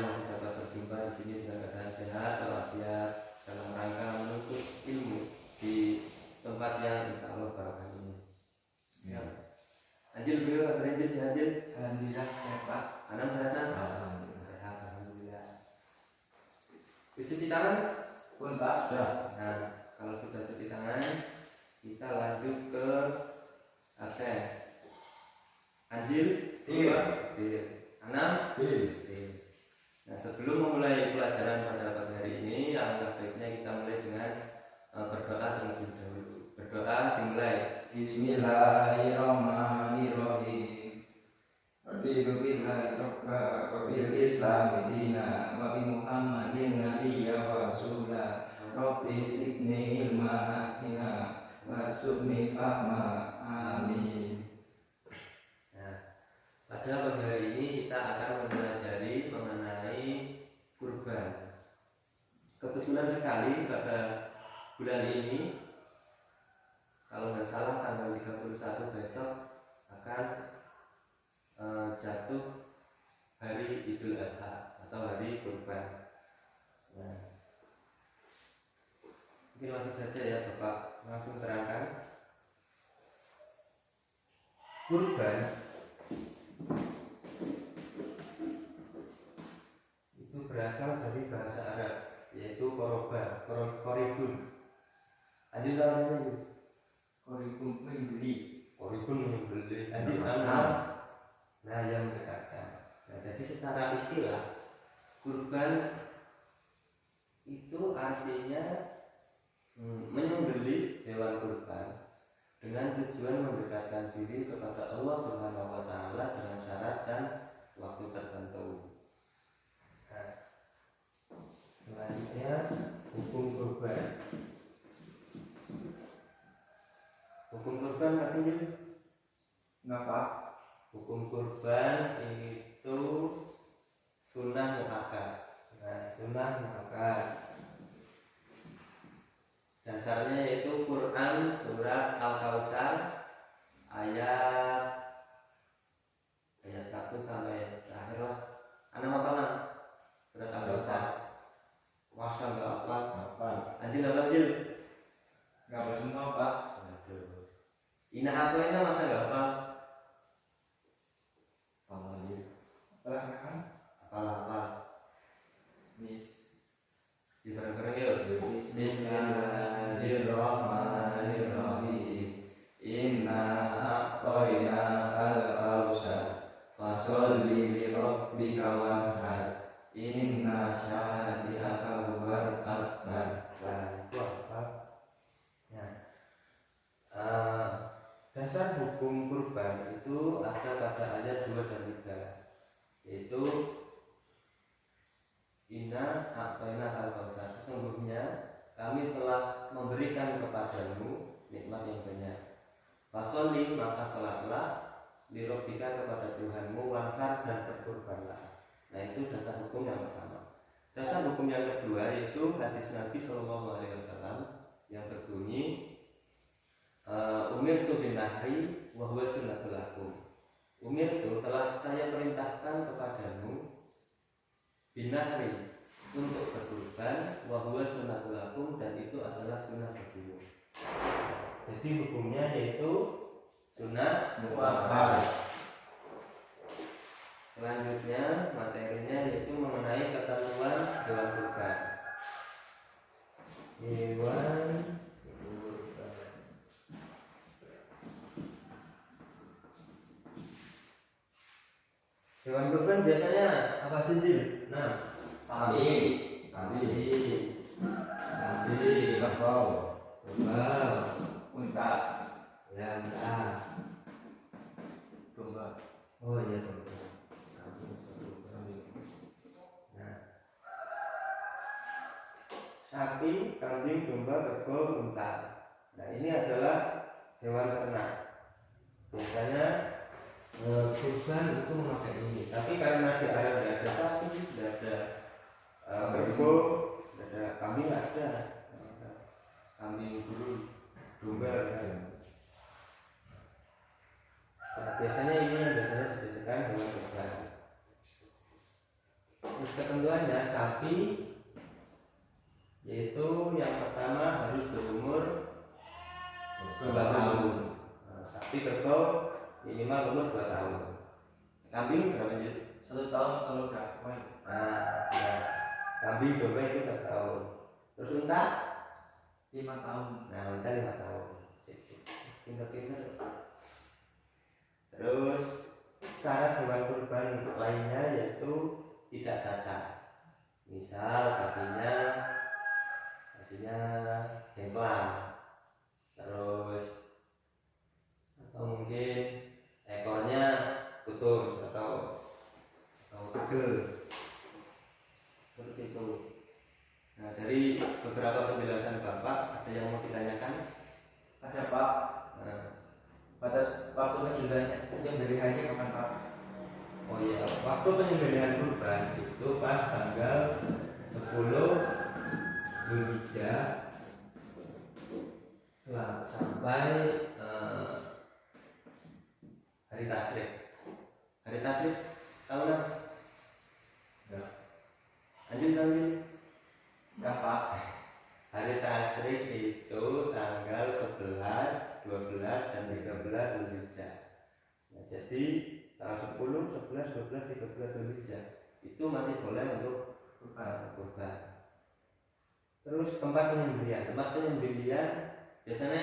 sekalian masih dapat berjumpa di sini dengan keadaan sehat walafiat dalam rangka menuntut ilmu di tempat yang insya Allah barokah ini. Ya. Anjil beliau, kabar Anjil sehat Anjil? Alhamdulillah sehat Pak. Anam sehat Anam? Alhamdulillah Sehat, alhamdulillah. Cuci tangan? Pun Pak sudah. Nah, kalau sudah cuci tangan, kita lanjut ke absen. Anjil? Iya. Anam? Iya. Nah, sebelum memulai pelajaran pada pagi hari ini, alangkah baiknya kita mulai dengan berdoa terlebih dahulu. Berdoa dimulai. Bismillahirrahmanirrahim. Raditu billahi rabba wa bil islami dina wa bi Muhammadin nabiyya wa rasulah. Rabbi zidni ilma nafi'a warzuqni fahma. Amin. Pada pagi hari ini kita akan mempelajari mengenai kurban. Kebetulan sekali pada bulan ini, kalau nggak salah tanggal 31 besok akan jatuh hari Idul Adha atau hari kurban. Nah, mungkin langsung saja ya Bapak langsung terangkan. Kurban itu berasal dari bahasa Arab, yaitu koribun. Anjir tahu ini? Koribun membeli. Anjir tahu? Nah, yang mendekatkan. Nah, jadi secara istilah kurban itu artinya menyembelih hewan kurban dengan tujuan mendekatkan diri kepada Allah Subhanahu wa taala dengan syarat dan waktu tertentu. Nah, selanjutnya hukum kurban. Hukum kurban artinya Enggak Pak. hukum kurban itu sunnah muakkad. Nah, sunnah muakkad dasarnya yaitu Quran surat Al-Kautsar ayat 1 sampai terakhir lah. Anak apa lah? Surat Al-Kautsar. Masa enggak apa? Anjil apa Anjil? Enggak apa semua Pak. Aduh. Ina aku ini masa enggak apa? Apa? Mis. Di bareng-bareng yuk. Bismillahirrahmanirrahim. Inna a'tainakal kautsar fasholli li rabbika wanhar. Inna syani'aka huwal abtar. Itu apa? Ya. Dasar hukum kurban itu ada pada ayat 2 dan 3, yaitu Inna a'tainakal kautsar, sesungguhnya kami telah memberikan kepadamu nikmat yang banyak. Fasholli, maka salatlah, li rabbika, kepada Tuhanmu, wanhar, dan berkurbanlah. Nah, itu dasar hukum yang pertama. Dasar hukum yang kedua yaitu hadis Nabi Shallallahu Alaihi Wasallam yang berbunyi umirtu bin nahri wa huwa sunnatul lakum. Umirtu, telah saya perintahkan kepadamu, binahri, untuk berkurban, wa huwa sunnatul lakum, dan itu adalah sunnah bagimu. Jadi hukumnya yaitu sunnah muakkad. Selanjutnya materinya yaitu mengenai ketentuan hewan kurban. Hewan kurban biasanya apa sih? Nah, Sapi, kerbau, unta, unta. domba. Oh iya domba. Nah, sapi, kambing, domba, kerbau, unta. Nah, ini adalah hewan ternak. Biasanya kurban itu memakai ini. Tapi karena di Arab tidak ada sapi, tidak ada kerbau, tidak ada kambing, ada kambing burung, domba. Nah, biasanya ini yang biasanya dijadikan hewan kurban. Terus ketentuannya sapi yaitu yang pertama harus berumur 2 tahun. Nah, sapi kerbau minimal umur 2 tahun. Kambing berapa Jud? 1 tahun kalau udah main. Nah, ya. Kambing domba itu 4 tahun. Terus unta 5 tahun. Nah, unta 5 tahun. Sip. Pinter-pinter. Terus syarat hewan kurban lainnya yaitu tidak cacat. Misal kakinya hemplang, terus atau mungkin ekornya putus atau pegel seperti itu. Nah, dari beberapa penjelasan Bapak ada yang mau ditanyakan? Ada Pak. Nah, Batas waktu penyembelihannya kapan Pak? oh iya, waktu penyembelihan kurban itu pas tanggal 10 Zulhijjah sampai hari Tasyrik. Hari Tasyrik tahu nggak? Enggak. Lanjut. Enggak Pak. Hari Tasyrik itu tanggal 11, 12, dan 13 Zulhijjah. Nah, jadi tanggal 10, 11, 12, 13 Zulhijjah itu masih boleh untuk kurban. Terus tempat penyembelihan biasanya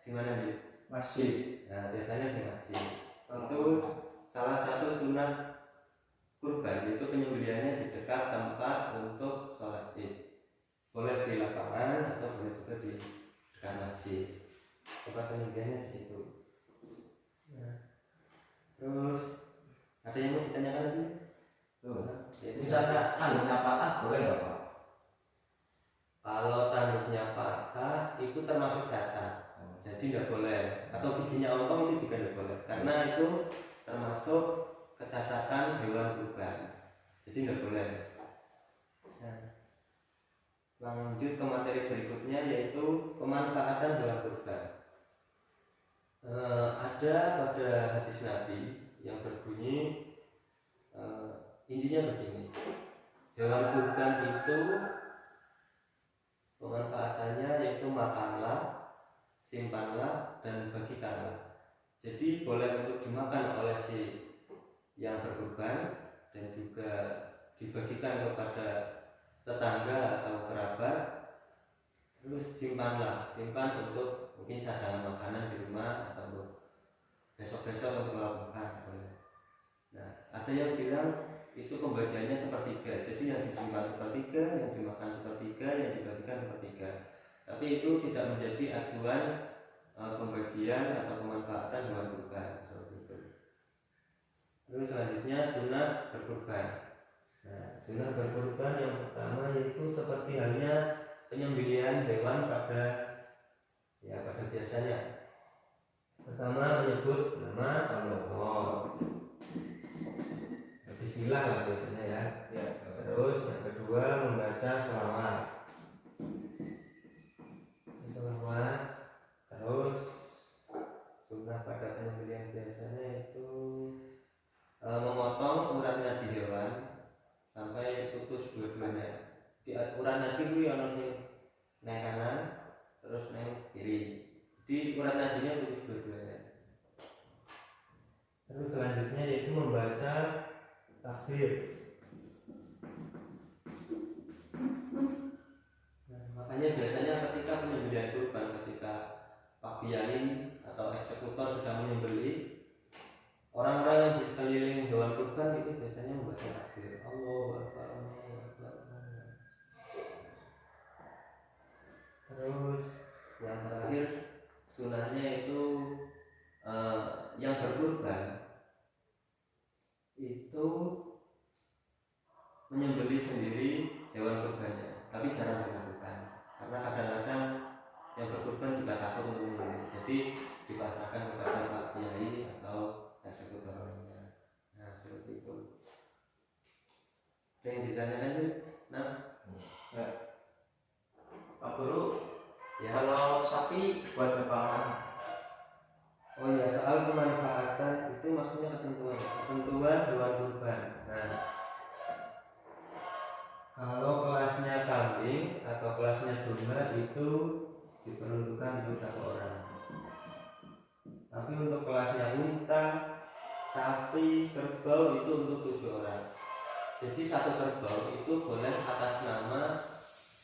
di mana nih? Masjid. Nah, biasanya di masjid. Itu salah satu sunnah kurban, itu penyembelihannya di dekat tempat untuk sholat Id. Boleh di lapangan atau boleh juga di dekat masjid. Tempat penyembelihannya di situ. Nah, terus ada yang mau ditanyakan lagi? Misalnya tanduknya patah boleh nggak Pak? Kalau tanduknya patah itu termasuk cacat, jadi tidak boleh. Atau giginya ompong itu juga tidak boleh, karena itu termasuk kecacatan hewan kurban, jadi tidak boleh. Nah, lanjut ke materi berikutnya yaitu pemanfaatan hewan kurban. Ada pada hadis Nabi yang berbunyi intinya begini, hewan kurban itu pemanfaatannya yaitu makanlah, simpanlah, dan bagikanlah. Jadi boleh untuk dimakan oleh si yang berkurban dan juga dibagikan kepada tetangga atau kerabat. Terus simpan untuk mungkin cadangan makanan di rumah atau untuk besok-besok untuk makan. Nah, ada yang bilang itu pembagiannya sepertiga, jadi yang disimpan sepertiga, yang dimakan sepertiga, yang dibagikan sepertiga. Tapi itu tidak menjadi acuan pembagian atau pemanfaatan hewan kurban seperti itu. Terus selanjutnya sunat berkurban. Nah, sunat berkurban yang pertama yaitu seperti halnya penyembelihan hewan pada biasanya. Pertama menyebut nama Allah. Bismillah lah biasanya ya. Terus yang kedua membaca sholawat. Terus sunnah pada penyembelihan biasanya itu memotong urat nadi hewan sampai putus dua-duanya. Di urat nadi itu yang naik kanan terus naik kiri. Di urat nadinya putus dua-duanya. Terus selanjutnya yaitu membaca takbir. Nah, makanya biasanya ketika penyembelihan kurban, ketika Pak Kiai atau eksekutor sedang menyembelih, orang-orang yang di sekeliling hewan kurban itu biasanya membaca takbir. Allahu Akbar, Allahu Akbar. Terus yang terakhir sunahnya itu yang berkurban itu menyembelih sendiri hewan kurbannya, tapi jarang dilakukan karena kadang-kadang yang berkurban juga takut untuk menyembelih, jadi dipasrahkan kepada Pak Kiai atau eksekutor lainnya. Nah, seperti itu. Ada yang ditanyakan tuh? Nah, Ya. Pak Guru, ya. kalau sapi buat berapa orang? Oh iya, soal pemanfaatan itu maksudnya ketentuan hewan kurban. Nah, atau kelasnya domba itu diperuntukkan untuk 1 orang. Tapi untuk kelasnya unta, sapi, kerbau itu untuk 7 orang. Jadi 1 kerbau itu boleh atas nama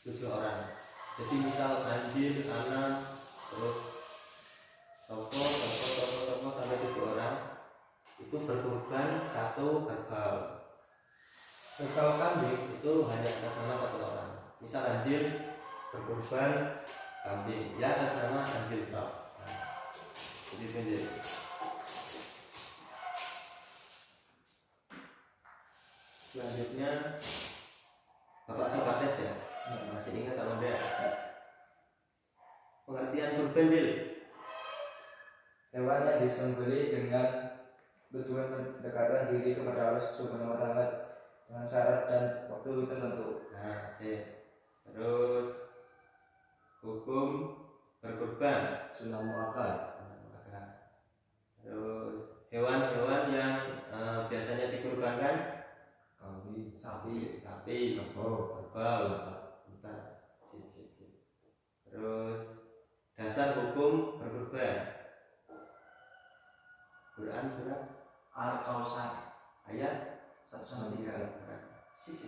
7 orang. Jadi misal anjing, anak, terus sopo sampai 7 orang itu berkurban 1 kerbau. Kalau kambing itu hanya atas nama 1 orang. Misal anjing berkurban kambing, ya atas nama anjing tok. Jadi sendiri. Selanjutnya Bapak coba tes ya. Masih ingat atau enggak? Pengertian kurban Dil. Hewan yang disembelih dengan tujuan mendekatkan diri kepada Allah Subhanahu wa taala dengan syarat dan waktu tertentu. Nah, terus hukum berkurban, Sunnah muakkad. terus hewan-hewan yang biasanya dikurbankan, Kambing, sapi, sapi, kerbau, kerbau, unta, sip. Terus dasar hukum berkurban, Quran surat Al-Kausar ayat 1-3. sip.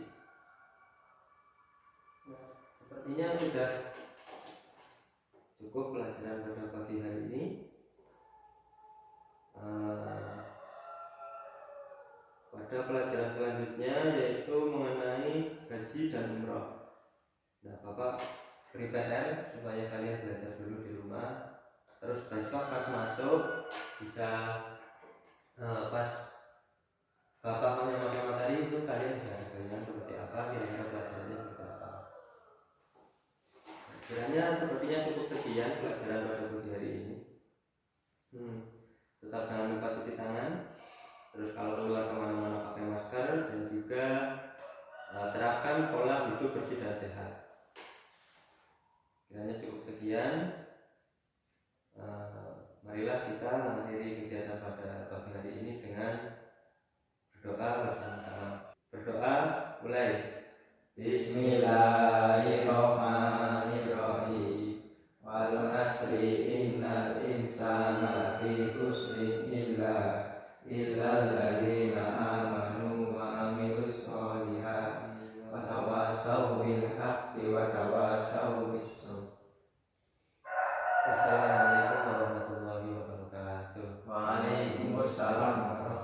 Nah, sepertinya sudah cukup pelajaran pada pagi hari ini. Pada pelajaran selanjutnya yaitu mengenai haji dan umroh. Nah, Bapak beri PR supaya kalian belajar dulu di rumah. Terus besok pas masuk bisa pas Bapak menyampaikan materi itu kalian sudah ada bayangan seperti apa, kira-kira pelajarannya seperti apa. Kiranya sepertinya cukup sekian pelajaran pada pagi hari ini. Tetap jangan lupa cuci tangan. Terus kalau keluar kemana-mana pakai masker dan juga terapkan pola hidup bersih dan sehat. Kiranya cukup sekian. Marilah kita mengakhiri kegiatan pada pagi hari ini dengan berdoa bersama-sama. Berdoa mulai. Bismillahirrahmanirrahim. Wal asri innal insana lafi khusrin illal ladzina amanu wa amilus sholihati wa tawassaw bil haqqi wa tawassaw bis sabr. Wassalamualaikum warahmatullahi wabarakatuh. Waalaikumsalam warahmatullahi